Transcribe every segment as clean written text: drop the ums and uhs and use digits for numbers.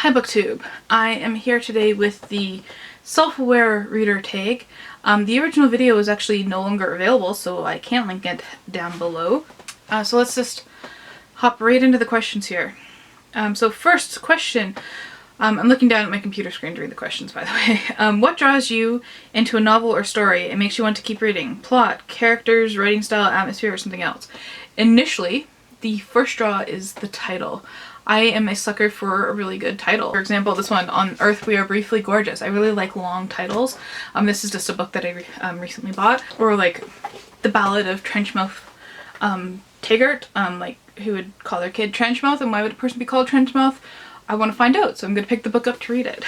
Hi BookTube. I am here today with the self-aware reader tag. The original video is actually no longer available, so I can't link it down below. So let's just hop right into the questions here. So first question, I'm looking down at my computer screen to read the questions, by the way. What draws you into a novel or story and makes you want to keep reading? Plot, characters, writing style, atmosphere, or something else? Initially, the first draw is the title. I am a sucker for a really good title. For example, this one, On Earth We Are Briefly Gorgeous. I really like long titles. This is just a book that I recently bought. Or like The Ballad of Trenchmouth Taggart. Like, who would call their kid Trenchmouth, and why would a person be called Trenchmouth? I want to find out, so I'm going to pick the book up to read it.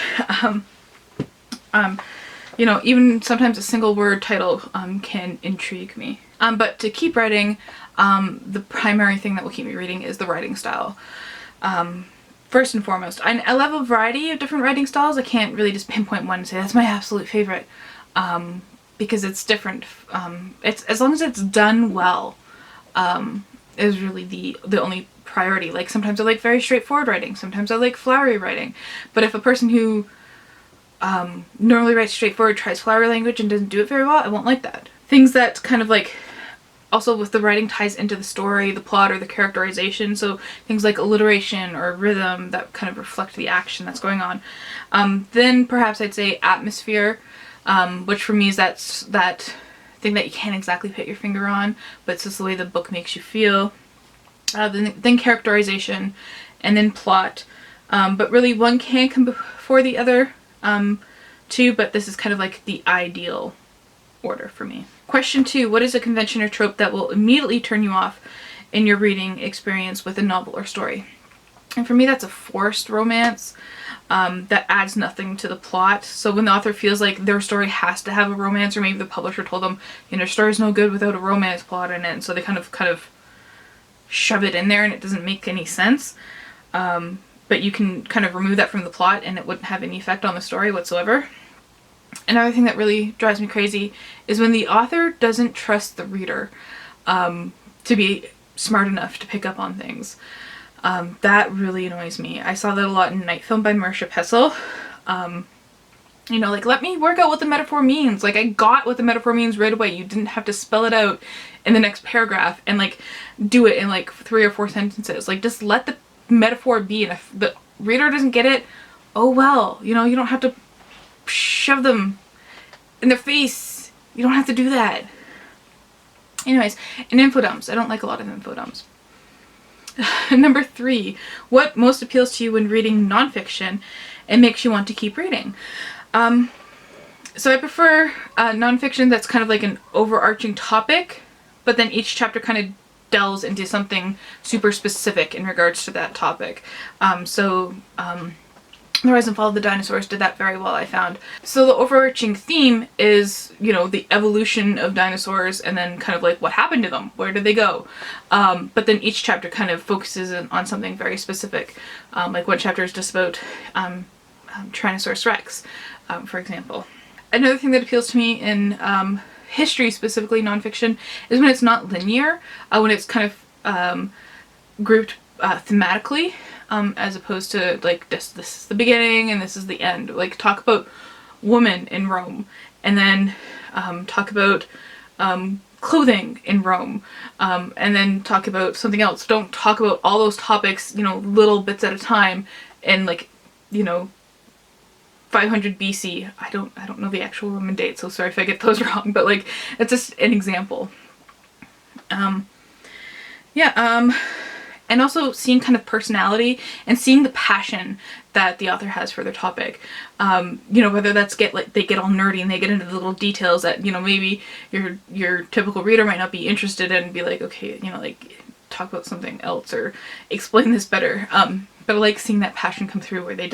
You know, even sometimes a single word title can intrigue me. But to keep writing, the primary thing that will keep me reading is the writing style. First and foremost, I love a variety of different writing styles. I can't really just pinpoint one and say that's my absolute favorite, because it's different. It's as long as it's done well, is really the only priority. Like, sometimes I like very straightforward writing, sometimes I like flowery writing, but if a person who normally writes straightforward tries flowery language and doesn't do it very well, I won't like that. Things that kind of like also with the writing ties into the story, the plot, or the characterization, so things like alliteration or rhythm that kind of reflect the action that's going on. Then perhaps I'd say atmosphere, which for me is that thing that you can't exactly put your finger on, but it's just the way the book makes you feel. Then characterization, and then plot. But really one can come before the other two, but this is kind of like the ideal order for me. Question 2, what is a convention or trope that will immediately turn you off in your reading experience with a novel or story? And for me, that's a forced romance that adds nothing to the plot. So when the author feels like their story has to have a romance, or maybe the publisher told them, you know, your story's no good without a romance plot in it, and so they kind of shove it in there and it doesn't make any sense. But you can kind of remove that from the plot and it wouldn't have any effect on the story whatsoever. Another thing that really drives me crazy is when the author doesn't trust the reader to be smart enough to pick up on things. That really annoys me. I saw that a lot in Night Film by Marisha Pessl. You know, like, let me work out what the metaphor means. Like, I got what the metaphor means right away. You didn't have to spell it out in the next paragraph and like do it in like 3 or 4 sentences. Like, just let the metaphor be, and if the reader doesn't get it, oh well, you know, you don't have to shove them in their face. You don't have to do that. Anyways, and infodumps. I don't like a lot of infodumps. Number 3, what most appeals to you when reading nonfiction and makes you want to keep reading? So I prefer nonfiction that's kind of like an overarching topic, but then each chapter kind of delves into something super specific in regards to that topic. The Rise and Fall of the Dinosaurs did that very well, I found. So the overarching theme is, you know, the evolution of dinosaurs, and then kind of like what happened to them, where did they go? But then each chapter kind of focuses on something very specific. Like one chapter is just about Tyrannosaurus Rex, for example. Another thing that appeals to me in history, specifically nonfiction, is when it's not linear, when it's kind of grouped thematically. As opposed to like this is the beginning and this is the end. Like, talk about women in Rome, and then talk about clothing in Rome, and then talk about something else. Don't talk about all those topics, you know, little bits at a time, and like, you know, 500 BC. I don't know the actual Roman date, so sorry if I get those wrong, but like, it's just an example. And also seeing kind of personality and seeing the passion that the author has for their topic. You know, whether that's they get all nerdy and they get into the little details that, you know, maybe your typical reader might not be interested in, and be like, okay, you know, like, talk about something else or explain this better. But I like seeing that passion come through, where they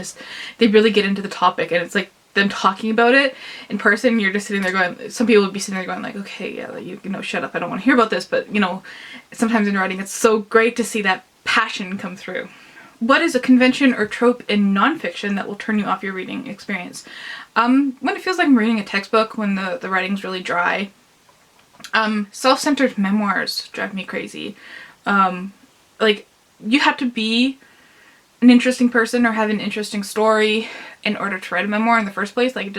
really get into the topic, and it's like them talking about it in person. You're just sitting there going, some people would be sitting there going like, okay, yeah, you know, shut up, I don't want to hear about this. But, you know, sometimes in writing it's so great to see that passion come through. What is a convention or trope in nonfiction that will turn you off your reading experience? When it feels like I'm reading a textbook, when the writing's really dry. Self-centered memoirs drive me crazy. Like, you have to be an interesting person or have an interesting story in order to write a memoir in the first place. Like,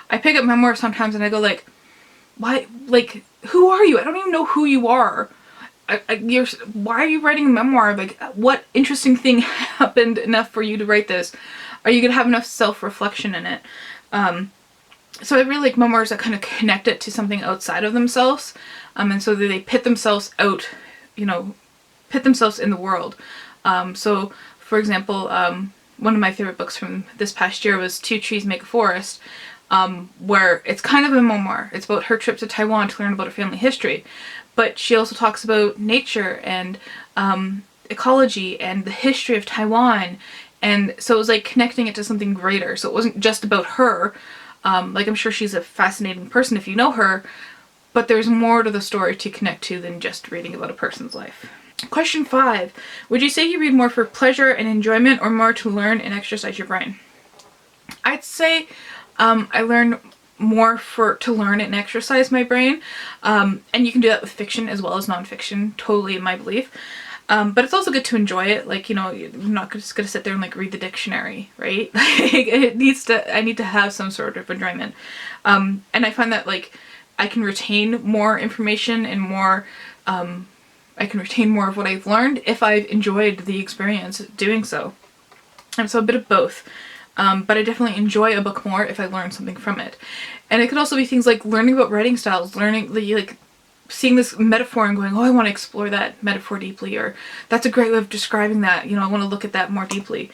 I pick up memoirs sometimes and I go like, why, like, who are you? I don't even know who you are. Why are you writing a memoir? Like, what interesting thing happened enough for you to write this? Are you gonna have enough self-reflection in it? So I really like memoirs that kind of connect it to something outside of themselves, and so that they pit themselves out, you know, pit themselves in the world. So, for example, one of my favorite books from this past year was Two Trees Make a Forest, where it's kind of a memoir. It's about her trip to Taiwan to learn about her family history, but she also talks about nature and ecology and the history of Taiwan, and so it was like connecting it to something greater. So it wasn't just about her. Like, I'm sure she's a fascinating person if you know her, but there's more to the story to connect to than just reading about a person's life. Question 5. Would you say you read more for pleasure and enjoyment or more to learn and exercise your brain? I'd say I learn more to learn and exercise my brain, and you can do that with fiction as well as nonfiction, totally in my belief. But it's also good to enjoy it. Like, you know, I'm not just gonna sit there and like read the dictionary, right? I need to have some sort of enjoyment. And I find that like I can retain more information and more, I can retain more of what I've learned if I've enjoyed the experience doing so. And so a bit of both. But I definitely enjoy a book more if I learn something from it. And it could also be things like learning about writing styles, learning like seeing this metaphor and going, oh, I want to explore that metaphor deeply, or that's a great way of describing that, you know, I want to look at that more deeply.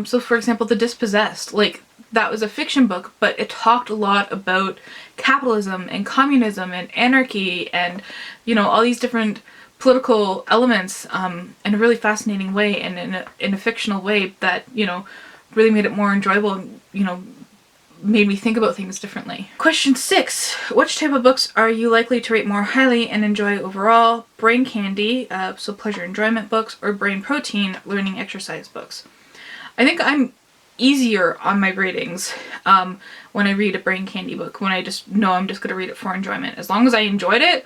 So for example, The Dispossessed, like, that was a fiction book, but it talked a lot about capitalism and communism and anarchy and, you know, all these different political elements in a really fascinating way and in a fictional way that, you know, really made it more enjoyable and, you know, made me think about things differently. Question 6. Which type of books are you likely to rate more highly and enjoy overall? Brain candy, so pleasure enjoyment books, or brain protein, learning exercise books? I think I'm easier on my ratings when I read a brain candy book, when I just know I'm just going to read it for enjoyment. As long as I enjoyed it,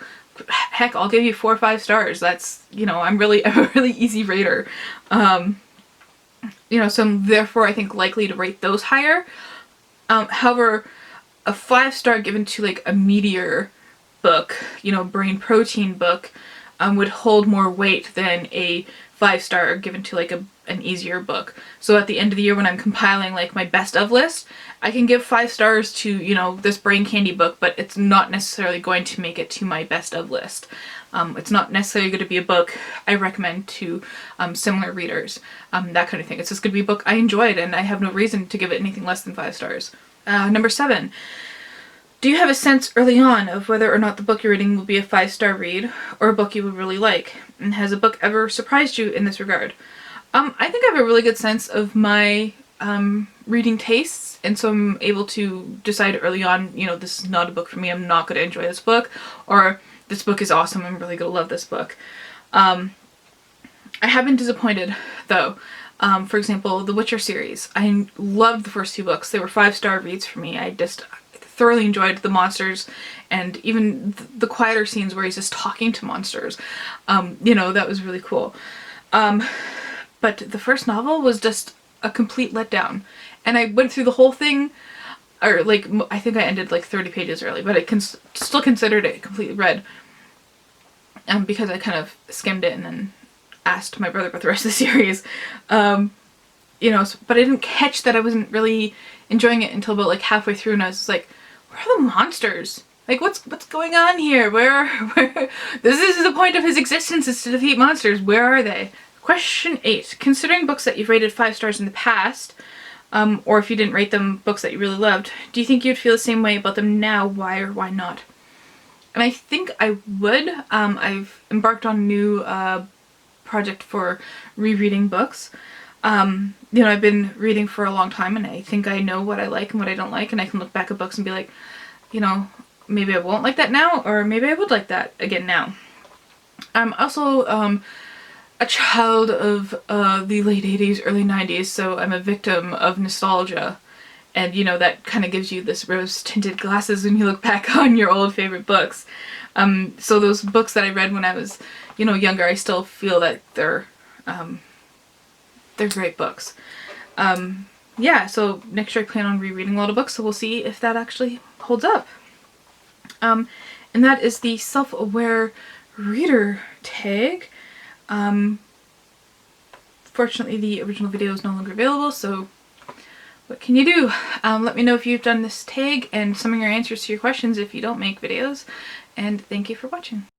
heck, I'll give you 4 or 5 stars. That's, you know, I'm a really easy rater. You know, so I'm therefore I think likely to rate those higher. However, a 5-star given to like a meteor book, you know, brain protein book, would hold more weight than a 5-star given to like an easier book. So at the end of the year when I'm compiling like my best of list, I can give 5 stars to, you know, this brain candy book, but it's not necessarily going to make it to my best of list. It's not necessarily going to be a book I recommend to similar readers, that kind of thing. It's just going to be a book I enjoyed and I have no reason to give it anything less than 5 stars. Number 7. Do you have a sense early on of whether or not the book you're reading will be a 5-star read or a book you would really like? And has a book ever surprised you in this regard? I think I have a really good sense of my reading tastes, and so I'm able to decide early on, you know, this is not a book for me, I'm not going to enjoy this book, or this book is awesome, I'm really going to love this book. I have been disappointed, though. For example, the Witcher series. I loved the first 2 books. They were 5-star reads for me. I just thoroughly enjoyed the monsters and even the quieter scenes where he's just talking to monsters. You know, that was really cool. But the first novel was just a complete letdown. And I went through the whole thing, or like, I think I ended like 30 pages early, but I still considered it completely read. Because I kind of skimmed it and then asked my brother about the rest of the series. You know, but I didn't catch that I wasn't really enjoying it until about like halfway through, and I was like, where are the monsters? Like, what's going on here? Where this is the point of his existence, is to defeat monsters. Where are they? Question 8. Considering books that you've rated 5 stars in the past, or if you didn't rate them, books that you really loved, do you think you'd feel the same way about them now? Why or why not? And I think I would. I've embarked on a new project for rereading books. You know, I've been reading for a long time and I think I know what I like and what I don't like, and I can look back at books and be like, you know, maybe I won't like that now, or maybe I would like that again now. I'm also a child of the late 80s, early 90s, so I'm a victim of nostalgia. And, you know, that kind of gives you this rose-tinted glasses when you look back on your old favorite books. So those books that I read when I was, you know, younger, I still feel that they're they're great books. Yeah, so next year I plan on rereading a lot of books, so we'll see if that actually holds up. And that is the self-aware reader tag. Fortunately, the original video is no longer available, so what can you do? Let me know if you've done this tag and some of your answers to your questions if you don't make videos, and thank you for watching.